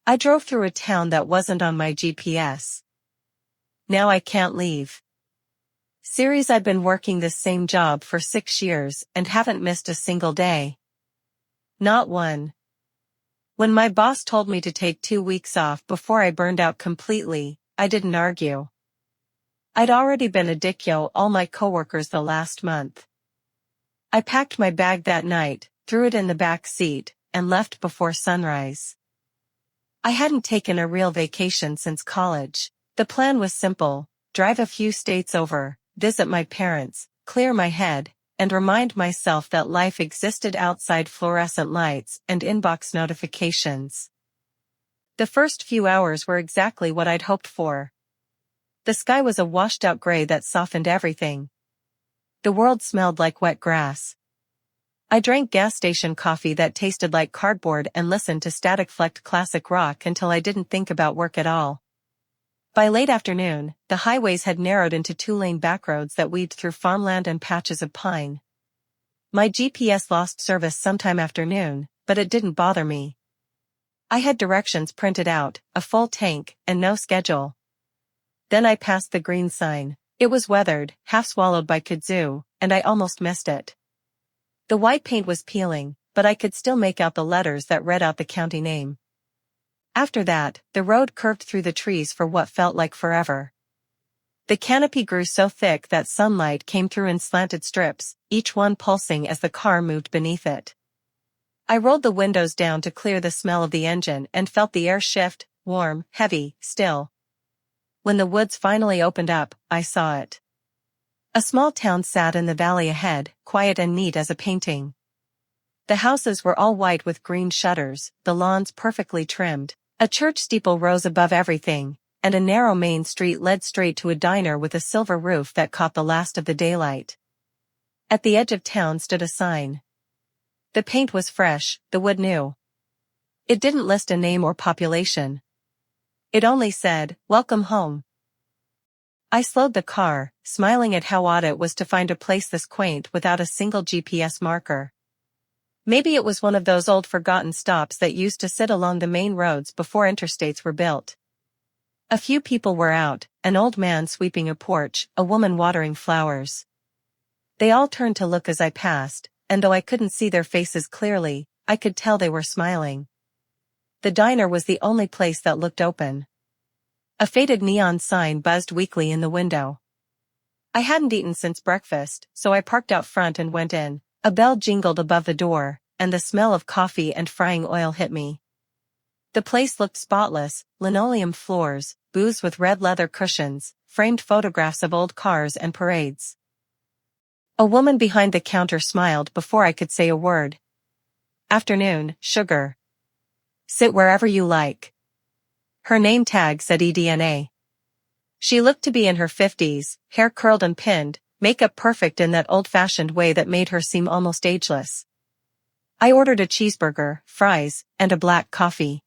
I drove through a town that wasn't on my GPS. Now I can't leave. Series I've been working this same job for 6 years and haven't missed a single day. Not one. When my boss told me to take 2 weeks off before I burned out completely, I didn't argue. I'd already been a dickyo all my coworkers the last month. I packed my bag that night, threw it in the back seat, and left before sunrise. I hadn't taken a real vacation since college. The plan was simple: drive a few states over, visit my parents, clear my head, and remind myself that life existed outside fluorescent lights and inbox notifications. The first few hours were exactly what I'd hoped for. The sky was a washed-out gray that softened everything. The world smelled like wet grass. I drank gas station coffee that tasted like cardboard and listened to static-flecked classic rock until I didn't think about work at all. By late afternoon, the highways had narrowed into 2-lane backroads that weaved through farmland and patches of pine. My GPS lost service sometime after noon, but it didn't bother me. I had directions printed out, a full tank, and no schedule. Then I passed the green sign. It was weathered, half swallowed by kudzu, and I almost missed it. The white paint was peeling, but I could still make out the letters that read out the county name. After that, the road curved through the trees for what felt like forever. The canopy grew so thick that sunlight came through in slanted strips, each one pulsing as the car moved beneath it. I rolled the windows down to clear the smell of the engine and felt the air shift, warm, heavy, still. When the woods finally opened up, I saw it. A small town sat in the valley ahead, quiet and neat as a painting. The houses were all white with green shutters, the lawns perfectly trimmed. A church steeple rose above everything, and a narrow main street led straight to a diner with a silver roof that caught the last of the daylight. At the edge of town stood a sign. The paint was fresh, the wood new. It didn't list a name or population. It only said, "Welcome home." I slowed the car, smiling at how odd it was to find a place this quaint without a single GPS marker. Maybe it was one of those old forgotten stops that used to sit along the main roads before interstates were built. A few people were out, an old man sweeping a porch, a woman watering flowers. They all turned to look as I passed, and though I couldn't see their faces clearly, I could tell they were smiling. The diner was the only place that looked open. A faded neon sign buzzed weakly in the window. I hadn't eaten since breakfast, so I parked out front and went in. A bell jingled above the door, and the smell of coffee and frying oil hit me. The place looked spotless: linoleum floors, booths with red leather cushions, framed photographs of old cars and parades. A woman behind the counter smiled before I could say a word. "Afternoon, sugar. Sit wherever you like." Her name tag said EDNA. She looked to be in her 50s, hair curled and pinned, makeup perfect in that old-fashioned way that made her seem almost ageless. I ordered a cheeseburger, fries, and a black coffee.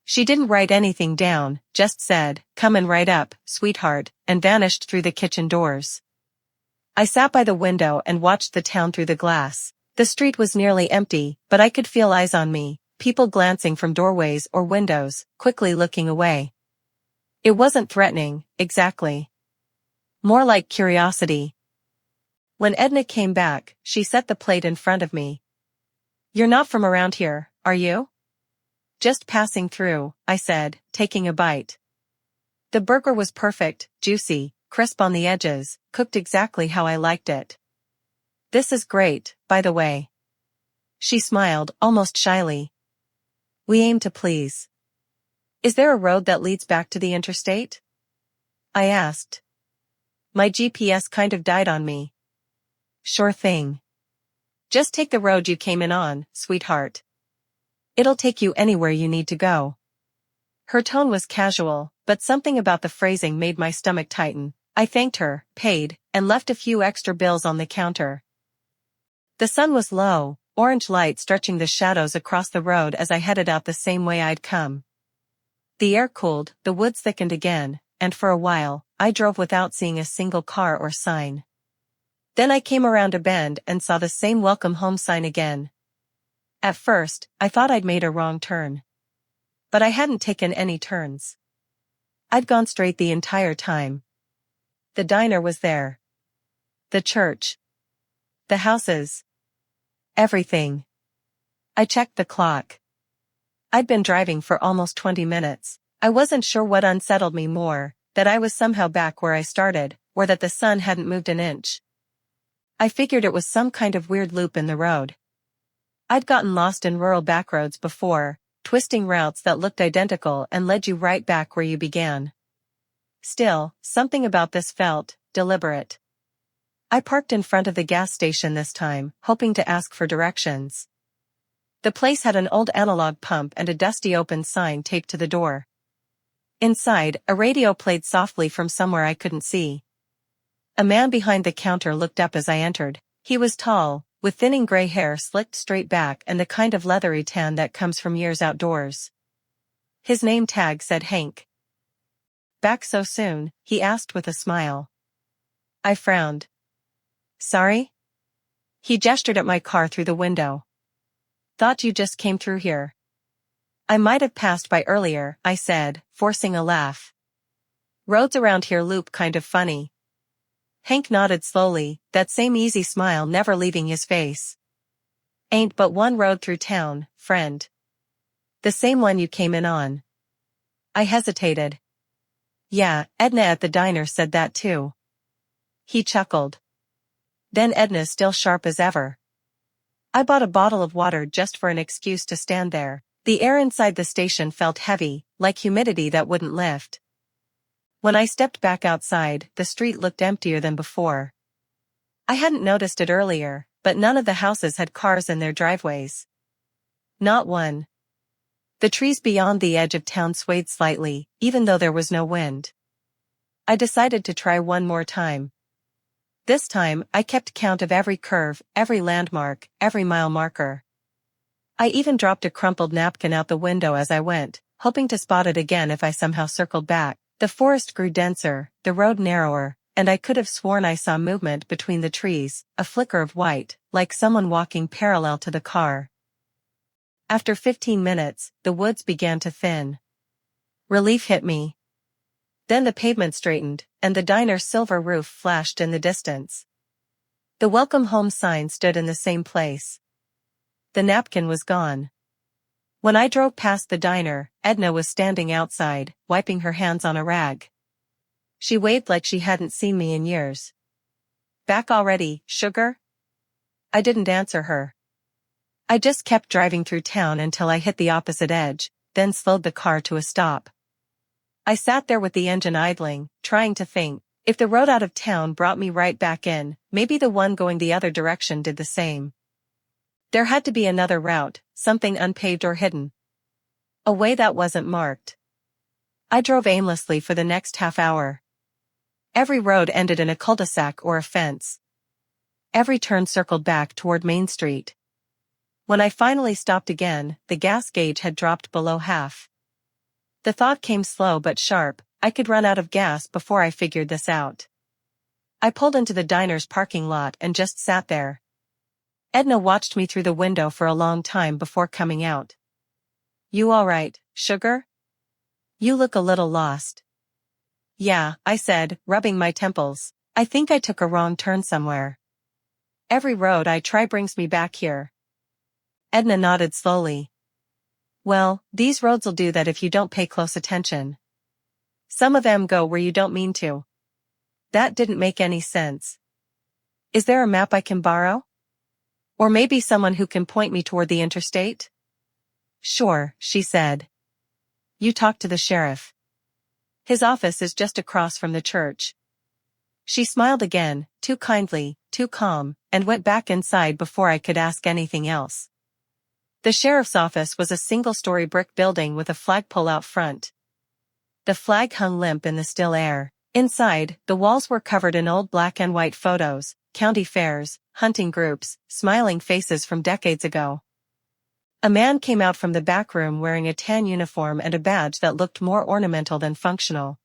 She didn't write anything down, just said, "Comin' right up, sweetheart," and vanished through the kitchen doors. I sat by the window and watched the town through the glass. The street was nearly empty, but I could feel eyes on me, people glancing from doorways or windows, quickly looking away. It wasn't threatening, exactly. More like curiosity. When Edna came back, she set the plate in front of me. "You're not from around here, are you?" "Just passing through," I said, taking a bite. The burger was perfect, juicy, crisp on the edges, cooked exactly how I liked it. "This is great, by the way." She smiled, almost shyly. "We aim to please." "Is there a road that leads back to the interstate?" I asked. My GPS kind of died on me. "Sure thing. Just take the road you came in on, sweetheart. It'll take you anywhere you need to go." Her tone was casual, but something about the phrasing made my stomach tighten. I thanked her, paid, and left a few extra bills on the counter. The sun was low, orange light stretching the shadows across the road as I headed out the same way I'd come. The air cooled, the woods thickened again, and for a while, I drove without seeing a single car or sign. Then I came around a bend and saw the same welcome home sign again. At first, I thought I'd made a wrong turn. But I hadn't taken any turns. I'd gone straight the entire time. The diner was there. The church. The houses. Everything. I checked the clock. I'd been driving for almost 20 minutes. I wasn't sure what unsettled me more, that I was somehow back where I started, or that the sun hadn't moved an inch. I figured it was some kind of weird loop in the road. I'd gotten lost in rural backroads before, twisting routes that looked identical and led you right back where you began. Still, something about this felt deliberate. I parked in front of the gas station this time, hoping to ask for directions. The place had an old analog pump and a dusty open sign taped to the door. Inside, a radio played softly from somewhere I couldn't see. A man behind the counter looked up as I entered. He was tall, with thinning gray hair slicked straight back and the kind of leathery tan that comes from years outdoors. His name tag said Hank. "Back so soon?" he asked with a smile. I frowned. "Sorry?" He gestured at my car through the window. "Thought you just came through here." "I might have passed by earlier," I said, forcing a laugh. "Roads around here loop kind of funny." Hank nodded slowly, that same easy smile never leaving his face. "Ain't but one road through town, friend." "The same one you came in on." I hesitated. "Yeah, Edna at the diner said that too." He chuckled. "Then Edna's still sharp as ever." I bought a bottle of water just for an excuse to stand there. The air inside the station felt heavy, like humidity that wouldn't lift. When I stepped back outside, the street looked emptier than before. I hadn't noticed it earlier, but none of the houses had cars in their driveways. Not one. The trees beyond the edge of town swayed slightly, even though there was no wind. I decided to try one more time. This time, I kept count of every curve, every landmark, every mile marker. I even dropped a crumpled napkin out the window as I went, hoping to spot it again if I somehow circled back. The forest grew denser, the road narrower, and I could have sworn I saw movement between the trees, a flicker of white, like someone walking parallel to the car. After 15 minutes, the woods began to thin. Relief hit me. Then the pavement straightened, and the diner's silver roof flashed in the distance. The welcome home sign stood in the same place. The napkin was gone. When I drove past the diner, Edna was standing outside, wiping her hands on a rag. She waved like she hadn't seen me in years. "Back already, sugar?" I didn't answer her. I just kept driving through town until I hit the opposite edge, then slowed the car to a stop. I sat there with the engine idling, trying to think. If the road out of town brought me right back in, maybe the one going the other direction did the same. There had to be another route, something unpaved or hidden. A way that wasn't marked. I drove aimlessly for the next half hour. Every road ended in a cul-de-sac or a fence. Every turn circled back toward Main Street. When I finally stopped again, the gas gauge had dropped below half. The thought came slow but sharp, I could run out of gas before I figured this out. I pulled into the diner's parking lot and just sat there. Edna watched me through the window for a long time before coming out. "You all right, sugar? You look a little lost." "Yeah," I said, rubbing my temples. "I think I took a wrong turn somewhere. Every road I try brings me back here." Edna nodded slowly. "Well, these roads'll do that if you don't pay close attention. Some of them go where you don't mean to." That didn't make any sense. "Is there a map I can borrow? Or maybe someone who can point me toward the interstate?" "Sure," she said. "You talk to the sheriff. His office is just across from the church." She smiled again, too kindly, too calm, and went back inside before I could ask anything else. The sheriff's office was a single-story brick building with a flagpole out front. The flag hung limp in the still air. Inside, the walls were covered in old black and white photos, county fairs, hunting groups, smiling faces from decades ago. A man came out from the back room wearing a tan uniform and a badge that looked more ornamental than functional.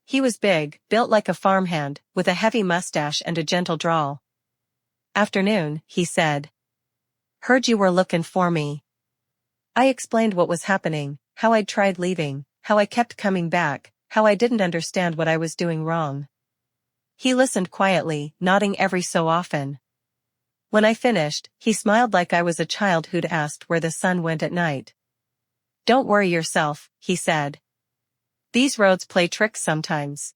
He was big, built like a farmhand, with a heavy mustache and a gentle drawl. "Afternoon," he said. "Heard you were looking for me." I explained what was happening, how I'd tried leaving, how I kept coming back, how I didn't understand what I was doing wrong. He listened quietly, nodding every so often. When I finished, he smiled like I was a child who'd asked where the sun went at night. "Don't worry yourself," he said. "These roads play tricks sometimes.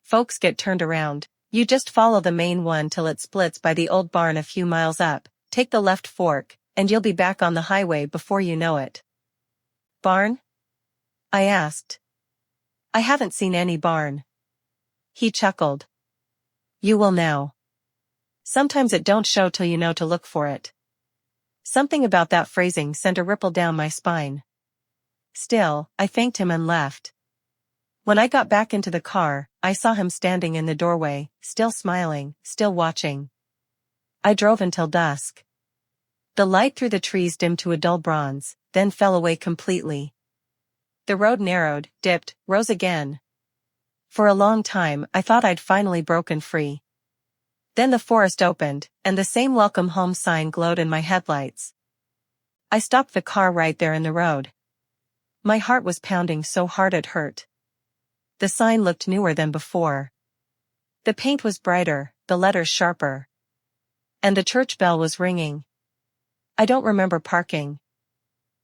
Folks get turned around. You just follow the main one till it splits by the old barn a few miles up, take the left fork, and you'll be back on the highway before you know it." "Barn?" I asked. "I haven't seen any barn." He chuckled. "You will now. Sometimes it don't show till you know to look for it." Something about that phrasing sent a ripple down my spine. Still, I thanked him and left. When I got back into the car, I saw him standing in the doorway, still smiling, still watching. I drove until dusk. The light through the trees dimmed to a dull bronze, then fell away completely. The road narrowed, dipped, rose again. For a long time I thought I'd finally broken free. Then the forest opened, and the same welcome home sign glowed in my headlights. I stopped the car right there in the road. My heart was pounding so hard it hurt. The sign looked newer than before. The paint was brighter, the letters sharper. And the church bell was ringing. I don't remember parking.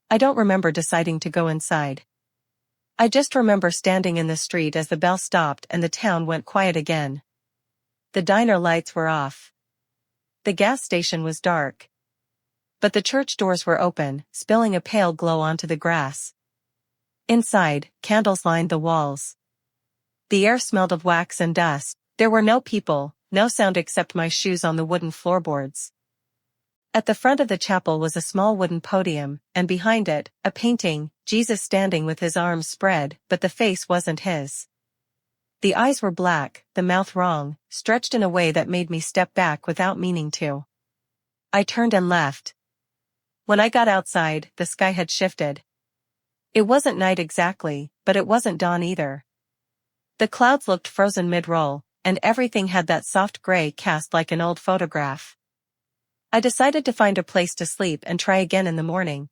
I don't remember deciding to go inside. I just remember standing in the street as the bell stopped and the town went quiet again. The diner lights were off. The gas station was dark. But the church doors were open, spilling a pale glow onto the grass. Inside, candles lined the walls. The air smelled of wax and dust. There were no people, no sound except my shoes on the wooden floorboards. At the front of the chapel was a small wooden podium, and behind it, a painting, Jesus standing with his arms spread, but the face wasn't his. The eyes were black, the mouth wrong, stretched in a way that made me step back without meaning to. I turned and left. When I got outside, the sky had shifted. It wasn't night exactly, but it wasn't dawn either. The clouds looked frozen mid-roll, and everything had that soft gray cast like an old photograph. I decided to find a place to sleep and try again in the morning.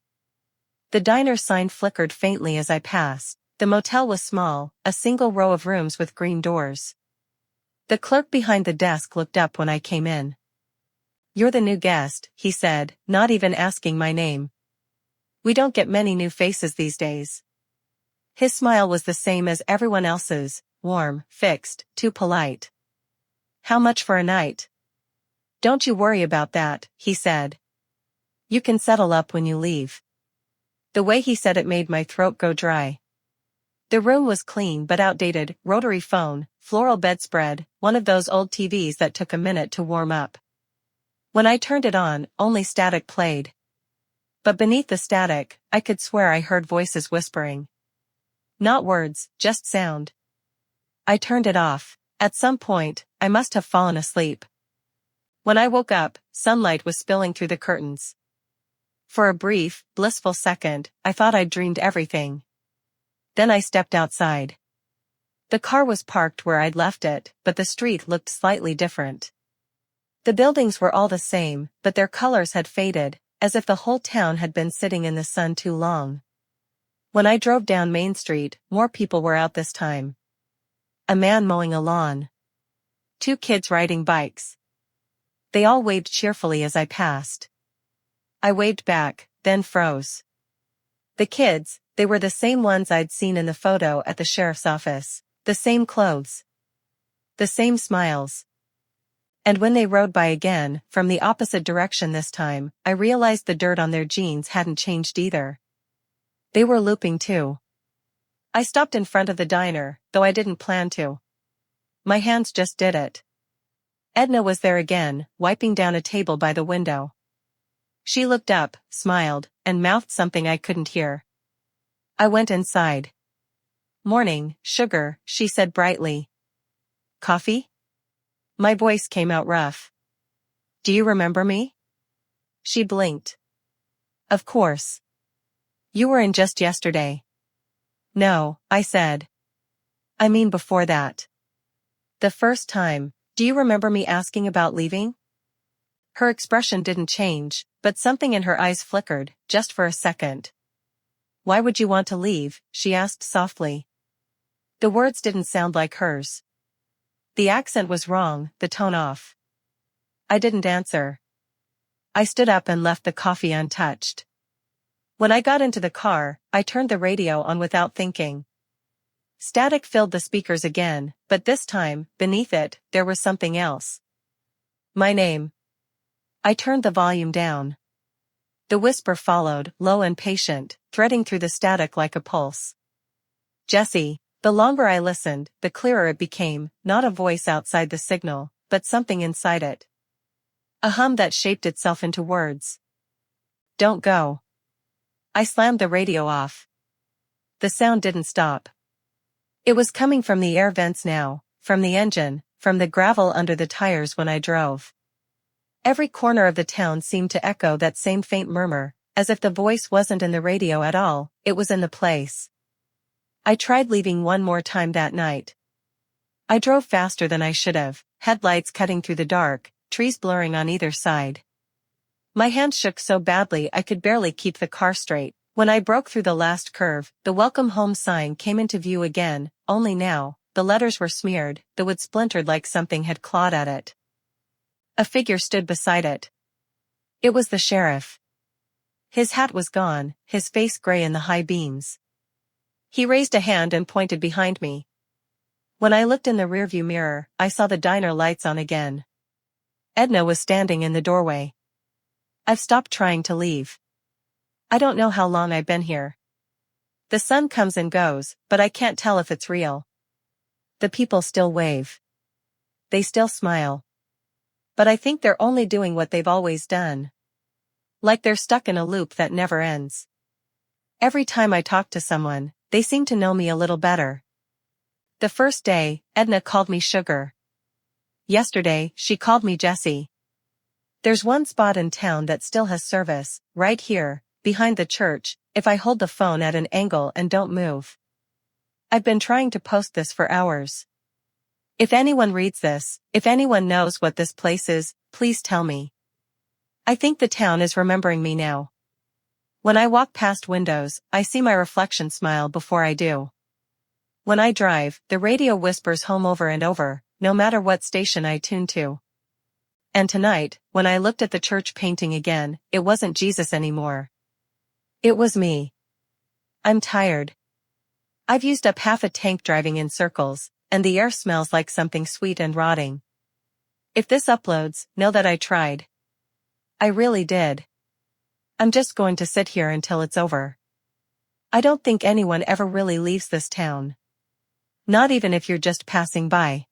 The diner sign flickered faintly as I passed. The motel was small, a single row of rooms with green doors. The clerk behind the desk looked up when I came in. "You're the new guest," he said, not even asking my name. "We don't get many new faces these days." His smile was the same as everyone else's, warm, fixed, too polite. "How much for a night?" "Don't you worry about that," he said. "You can settle up when you leave." The way he said it made my throat go dry. The room was clean but outdated, rotary phone, floral bedspread, one of those old TVs that took a minute to warm up. When I turned it on, only static played. But beneath the static, I could swear I heard voices whispering. Not words, just sound. I turned it off. At some point, I must have fallen asleep. When I woke up, sunlight was spilling through the curtains. For a brief, blissful second, I thought I'd dreamed everything. Then I stepped outside. The car was parked where I'd left it, but the street looked slightly different. The buildings were all the same, but their colors had faded, as if the whole town had been sitting in the sun too long. When I drove down Main Street, more people were out this time. A man mowing a lawn. 2 kids riding bikes. They all waved cheerfully as I passed. I waved back, then froze. The kids, they were the same ones I'd seen in the photo at the sheriff's office, the same clothes. The same smiles. And when they rode by again, from the opposite direction this time, I realized the dirt on their jeans hadn't changed either. They were looping too. I stopped in front of the diner, though I didn't plan to. My hands just did it. Edna was there again, wiping down a table by the window. She looked up, smiled, and mouthed something I couldn't hear. I went inside. "Morning, sugar," she said brightly. "Coffee?" My voice came out rough. "Do you remember me?" She blinked. "Of course. You were in just yesterday." "No," I said. "I mean before that. The first time. Do you remember me asking about leaving?" Her expression didn't change, but something in her eyes flickered, just for a second. Why would you want to leave? She asked softly. The words didn't sound like hers. The accent was wrong, the tone off. I didn't answer. I stood up and left the coffee untouched. When I got into the car, I turned the radio on without thinking. Static filled the speakers again, but this time, beneath it, there was something else. My name. I turned the volume down. The whisper followed, low and patient, threading through the static like a pulse. Jessie. The longer I listened, the clearer it became, not a voice outside the signal, but something inside it. A hum that shaped itself into words. Don't go. I slammed the radio off. The sound didn't stop. It was coming from the air vents now, from the engine, from the gravel under the tires when I drove. Every corner of the town seemed to echo that same faint murmur, as if the voice wasn't in the radio at all, it was in the place. I tried leaving one more time that night. I drove faster than I should have, headlights cutting through the dark, trees blurring on either side. My hands shook so badly I could barely keep the car straight. When I broke through the last curve, the welcome home sign came into view again, only now, the letters were smeared, the wood splintered like something had clawed at it. A figure stood beside it. It was the sheriff. His hat was gone, his face gray in the high beams. He raised a hand and pointed behind me. When I looked in the rearview mirror, I saw the diner lights on again. Edna was standing in the doorway. I've stopped trying to leave. I don't know how long I've been here. The sun comes and goes, but I can't tell if it's real. The people still wave. They still smile. But I think they're only doing what they've always done. Like they're stuck in a loop that never ends. Every time I talk to someone, they seem to know me a little better. The first day, Edna called me Sugar. Yesterday, she called me Jessie. There's one spot in town that still has service, right here, behind the church, if I hold the phone at an angle and don't move. I've been trying to post this for hours. If anyone reads this, if anyone knows what this place is, please tell me. I think the town is remembering me now. When I walk past windows, I see my reflection smile before I do. When I drive, the radio whispers home over and over, no matter what station I tune to. And tonight, when I looked at the church painting again, it wasn't Jesus anymore. It was me. I'm tired. I've used up half a tank driving in circles, and the air smells like something sweet and rotting. If this uploads, know that I tried. I really did. I'm just going to sit here until it's over. I don't think anyone ever really leaves this town. Not even if you're just passing by.